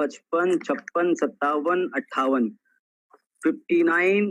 55, 56, 57, 58, 59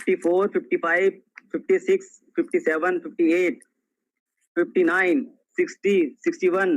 54, 55, 56, 57, 58, 59, 60, 61।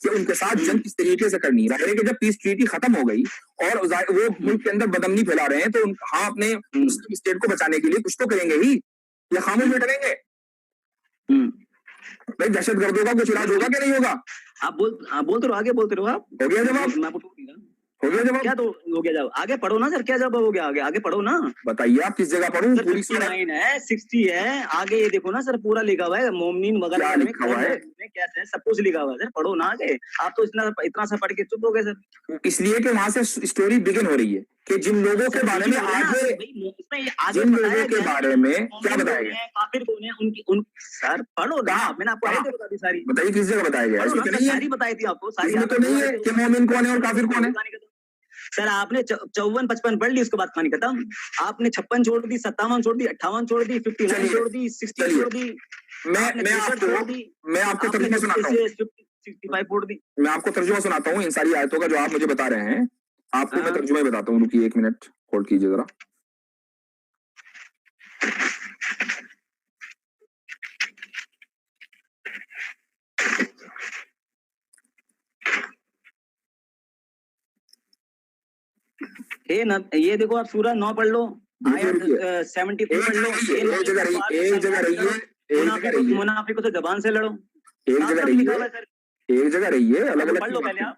کہ ان کے ساتھ جنگ کس طریقے سے کرنی ہے. کہ جب پیس ٹریٹی ختم ہو گئی اور وہ ملک کے اندر بدامنی پھیلا رہے ہیں تو ہاں اپنے مسلم اسٹیٹ کو بچانے کے لیے کچھ تو کریں گے ہی, یا خاموش بیٹھیں گے؟ بھائی دہشت گردوں کا کچھ علاج ہوگا کہ نہیں ہوگا؟ آپ بولتے رہو, آگے بولتے رہو. آپ ہو گیا جواب؟ ہو گیا جواب؟ کیا تو ہو گیا جواب؟ آگے پڑھو نا سر, کیا جواب ہو گیا؟ آگے پڑھو نا. بتائیے آپ کس جگہ پڑھوں؟ پوری 59 ہے, 60 ہے, آگے یہ دیکھو نا سر, پورا لکھا ہوا ہے مومنین وغیرہ میں کیسے سب کچھ لکھا ہوا ہے سر. پڑھو نا آگے. آپ تو اتنا سا پڑھ کے چپ ہو گئے سر. اس لیے کہ وہاں سے اسٹوری بگن ہو رہی ہے کہ جن لوگوں کے بارے میں آگے جن لوگوں کے بارے میں کیا بتایا گیا, کافر کون ہے سر پڑھو نا. میں نے آپ کو آیتیں بتا دی ساری. بتائیے کس جگہ بتایا گیا؟ ساری بتائی تھی آپ کو. ساری تو نہیں ہے کہ مومن کون ہے اور کافر کون ہے. سر آپ نے 54-55 پڑھ لی, اس کے بعد کہانی ختم. آپ نے 56 چھوڑ دی, 57 چھوڑ دی, 58 چھوڑ دی, 59 چھوڑ دی, 60 چھوڑ دی. میں آپ کو ترجمہ سناتا ہوں. 65 چھوڑ دی. میں آپ کو ترجمہ سناتا ہوں ان ساری آیتوں کا جو آپ مجھے بتا رہے ہیں. آپ کو میں ترجمہ بتاتا ہوں, رکیے 1 منٹ ہولڈ کیجیے ذرا. یہ دیکھو آپ سورہ 9 پڑھ لو, آیت 73 پڑھ لو. ایک جگہ رہیے, منافقوں سے زبان سے لڑو. ایک جگہ رہیے, الگ الگ پڑھ لو پہلے آپ.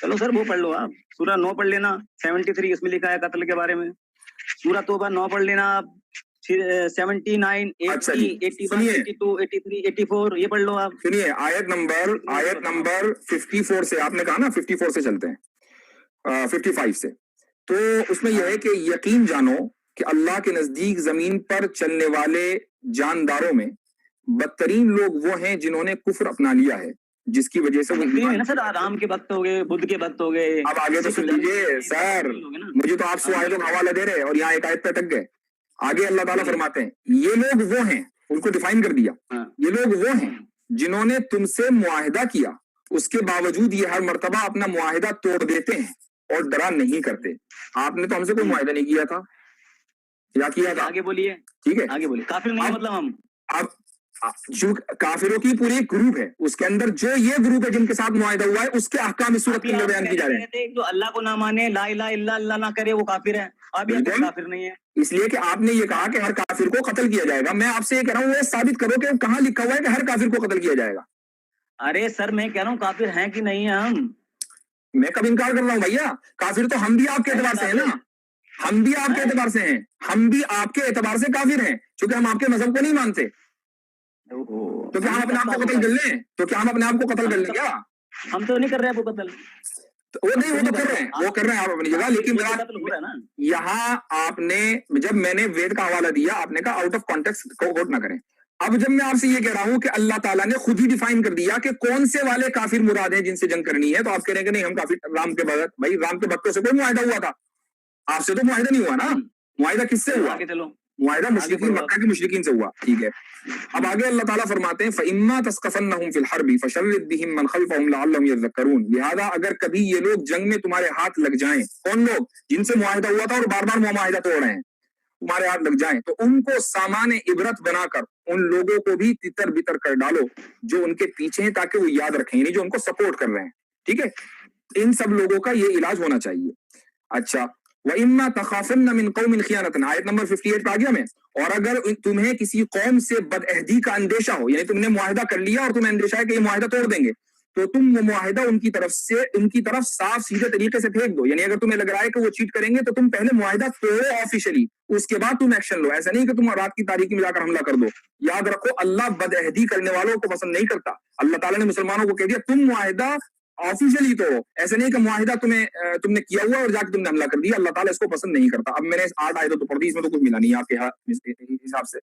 چلو سر وہ پڑھ لو آپ. سورہ 9 پڑھ لینا, 73 اس میں لکھا ہے قتل کے بارے میں. سورہ توبہ 9 پڑھ لینا آپ. 79, 80, 81, 82, 83, 84 یہ پڑھ لو آپ. سنیے آیت نمبر 54 سے, آپ نے کہا نا 54 سے چلتے ہیں, 55 سے. تو اس میں یہ ہے کہ یقین جانو کہ اللہ کے نزدیک زمین پر چلنے والے جانداروں میں بدترین لوگ وہ ہیں جنہوں نے کفر اپنا لیا ہے, جس کی وجہ سے سر آرام کے وقت ہو گئے, بدھ کے وقت ہو گئے. اب آگے تو سن لیجیے سر, مجھے تو آپ 100 آیتوں کا حوالہ دے رہے اور یہاں ایک آیت پہ اٹک گئے. آگے اللہ تعالیٰ فرماتے ہیں یہ لوگ وہ ہیں, ان کو ڈیفائن کر دیا, یہ لوگ وہ ہیں جنہوں نے تم سے معاہدہ کیا, اس کے باوجود یہ ہر مرتبہ اپنا معاہدہ توڑ دیتے ہیں اور ڈرا نہیں کرتے. آپ نے تو ہم سے کوئی معاہدہ نہیں کیا تھا, یا کیا تھا؟ آگے بولیے. ٹھیک ہے, آگے بولیے. کافر نہیں مطلب ہم اب کافروں کی پوری ایک گروپ ہے, اس کے اندر جو یہ گروپ ہے جن کے ساتھ معاہدہ ہوا ہے اس کے احکام اس صورت کے اندر بیان کی جا رہے ہیں. جو اللہ کو نہ مانے, لا الہ الا اللہ نہ کرے, وہ کافر ہے. اب یہ کافر نہیں ہے. اس لیے کہ آپ نے یہ کہا کہ ہر کافر کو قتل کیا جائے گا. میں آپ سے یہ کہہ رہا ہوں وہ ثابت کرو کہ کہاں لکھا ہوا ہے کہ ہر کافر کو قتل کیا جائے گا. ارے سر میں کہہ رہا ہوں کافر ہیں کہ نہیں ہیں ہم. میں کب انکار کر رہا ہوں بھیا, کافر تو ہم بھی آپ کے اعتبار سے ہیں نا, ہم بھی آپ کے اعتبار سے ہیں, ہم بھی آپ کے اعتبار سے کافر ہیں کیونکہ ہم آپ کے مذہب کو نہیں مانتے. تو کیا ہم اپنے آپ کو قتل کر لیں؟ تو کیا ہم اپنے آپ کو قتل کر لیں کیا؟ ہم تو نہیں کر رہے ہیں وہ قتل. وہ نہیں, وہ تو کر رہے ہیں, وہ کر رہے ہیں آپ اپنی جگہ. لیکن یہاں آپ نے, جب میں نے وید کا حوالہ دیا, آپ نے کہا آؤٹ آف کانٹیکسٹ کو کوٹ نہ کریں. اب جب میں آپ سے یہ کہہ رہا ہوں کہ اللہ تعالیٰ نے خود ہی ڈیفائن کر دیا کہ کون سے والے کافر مراد ہیں جن سے جنگ کرنی ہے, تو آپ کہہ رہے ہیں کہ نہیں ہم کافر رام کے بغیر. بھائی رام کے بختوں سے کوئی معاہدہ ہوا تھا, آپ سے تو معاہدہ نہیں ہوا نا. معاہدہ کس سے ہوا؟ معاہدہ مشرکین مکہ کے مشرکین سے ہوا. ٹھیک ہے, اب آگے اللہ تعالیٰ فرماتے ہیں فَإِمَّا تَسْقَفَنَّهُمْ فِي الْحَرْبِ فَشَرِّدْ بِهِمْ مَنْ خَلْفَهُمْ لَعَلَّهُمْ يَذَّكَّرُونَ. لہذا اگر کبھی یہ لوگ جنگ میں تمہارے ہاتھ لگ جائیں, کون لوگ؟ جن سے معاہدہ ہوا تھا اور بار بار وہ معاہدہ توڑ رہے ہیں, تمہارے ہاتھ لگ جائیں تو ان کو سامان عبرت بنا کر ان لوگوں کو بھی تتر بتر کر ڈالو جو ان کے پیچھے ہیں, تاکہ وہ یاد رکھیں, یعنی جو ان کو سپورٹ کر رہے ہیں. ٹھیک ہے, ان سب لوگوں کا یہ علاج ہونا چاہیے. اچھا, وَإِمَّا تَخَافُنَّ مِنْ قَوْمٍ خِيَانَةً, آیت نمبر 58 پہ آ گیا میں. اور اگر تمہیں کسی قوم سے بدعہدی کا اندیشہ ہو, یعنی تم نے معاہدہ کر لیا اور تمہیں اندیشہ ہے کہ یہ معاہدہ توڑ دیں گے, تو تم وہ معاہدہ ان کی طرف صاف سیدھے طریقے سے پھینک دو. یعنی اگر تمہیں لگ رہا ہے کہ وہ چیٹ کریں گے تو تم پہلے معاہدہ توڑو آفیشلی, اس کے بعد تم ایکشن لو. ایسا نہیں کہ تم رات کی تاریکی میں جا کر حملہ کر دو. یاد رکھو اللہ بدعہدی کرنے والوں کو پسند نہیں کرتا. اللہ تعالیٰ نے مسلمانوں کو کہہ دیا تم معاہدہ آفیشلی تو, ایسے نہیں کہ معاہدہ تم نے کیا ہوا اور جا کے تم نے حملہ کر دیا. اللہ تعالیٰ اس کو پسند نہیں کرتا. اب میں نے 8 آیتوں تو پڑھ دی, اس میں تو کچھ ملا نہیں آپ کے حساب سے.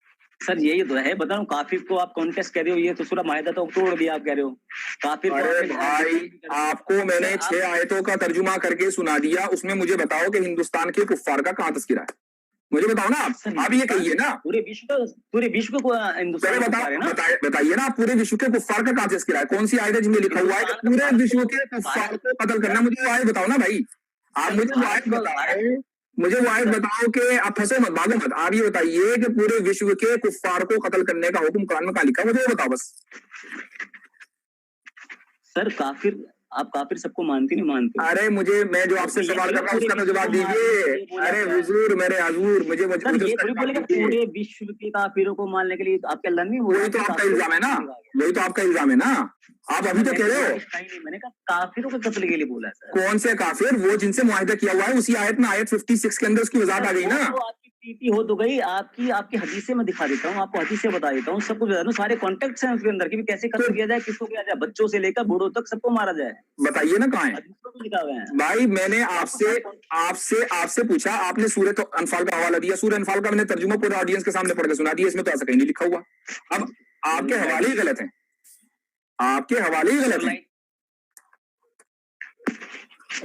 سر یہی تو ہے, بتاؤ کافر کو آپ کانٹیسٹ کہہ رہے ہو, یہ تو سورہ معاہدہ تو توڑ دیا آپ کہہ رہے ہو. کافر ارے بھائی آپ کو میں نے 6 آیتوں کا ترجمہ کر کے سنا دیا, اس میں مجھے بتاؤ کہ ہندوستان کے کفار کا کہاں تذکرہ ہے, مجھے بتاؤ نا. آپ یہ کہیے نا پورے وشو کو بتائیے نا, پورے وشو کے کفار کا کہاں تذکرہ ہے, کون سی آیت ہے جن میں لکھا ہوا ہے کہ پورے وشو کے کفار کو قتل کرنا. مجھے وہ آیت بتاؤ نا بھائی, آپ مجھے وہ آیت بتاؤ, مجھے وہ آیت بتاؤ کہ آپ پھنسو مت, بھاگو مت. آپ یہ بتائیے کہ پورے وشو کے کفار کو قتل کرنے کا حکم قرآن میں کہاں لکھا ہے, مجھے وہ بتاؤ بس. سر کافر آپ کافر سب کو مانتے نہیں مانتے؟ ارے مجھے میں جو آپ سے سوال کر رہا ہوں اس کا تو جواب دیجیے. ارے حضور میرے حضور مجھے سر یہ تھوڑی بولے کہ پورے وشو کے کافروں کو ماننے کے لیے آپ کے اللہ نہیں ہو. وہی تو آپ کا الزام ہے نا, وہی تو آپ کا الزام ہے نا. آپ ابھی تو کہہ رہے ہو میں نے کہا کافروں کے قتل کے لیے بولا سر. کون سے کافر؟ وہ جن سے معاہدہ کیا ہوا ہے اسی آیت میں, آیت 56 کے اندر اس کی وضاحت آ گئی نا. آپ کی پیٹی ہو تو گئی, آپ کی حدیثیں میں دکھا دیتا ہوں, آپ کو حدیثیں بتا دیتا ہوں, سب کچھ بتا دوں, سارے کانٹیکٹس ہیں اس کے اندر کہ کیسے قتل کیا جائے, کس کو کیا جائے, بچوں سے لے کر بوڑھوں تک سب کو مارا جائے. بتائیے نا کہاں ہے حدیثوں میں لکھا ہوا ہے. بھائی میں نے آپ سے پوچھا, آپ نے سورۃ انفال کا حوالہ دیا. سورہ انفال کا میں نے ترجمہ پورے آڈینس کے سامنے پڑھ کے سنا دیا, اس میں تو ایسا کہیں نہیں لکھا ہوا. اب آپ کے حوالے ہی غلط ہیں, آپ کے حوالے ہی غلط ہیں.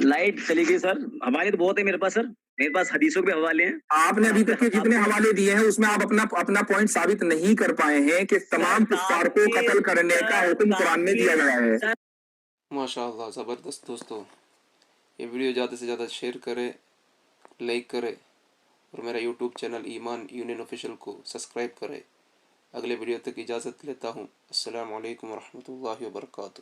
لائٹ چلی گئی سر, حوالے تو بہت ہے میرے پاس سر, میرے پاس حدیثوں کے حوالے ہیں. آپ نے ابھی تک کے جتنے حوالے دیے ہیں اس میں آپ اپنا پوائنٹ ثابت نہیں کر پائے ہیں کہ تمام کفار کو قتل کرنے کا حکم قرآن میں دیا گیا ہے. ماشاء اللہ زبردست. دوستو یہ ویڈیو زیادہ سے زیادہ شیئر کرے, لائک کرے, اور میرا یوٹیوب چینل ایمان یونین آفیشیل کو سبسکرائب کرے. اگلے ویڈیو تک اجازت لیتا ہوں. السلام علیکم ورحمۃ اللہ وبرکاتہ.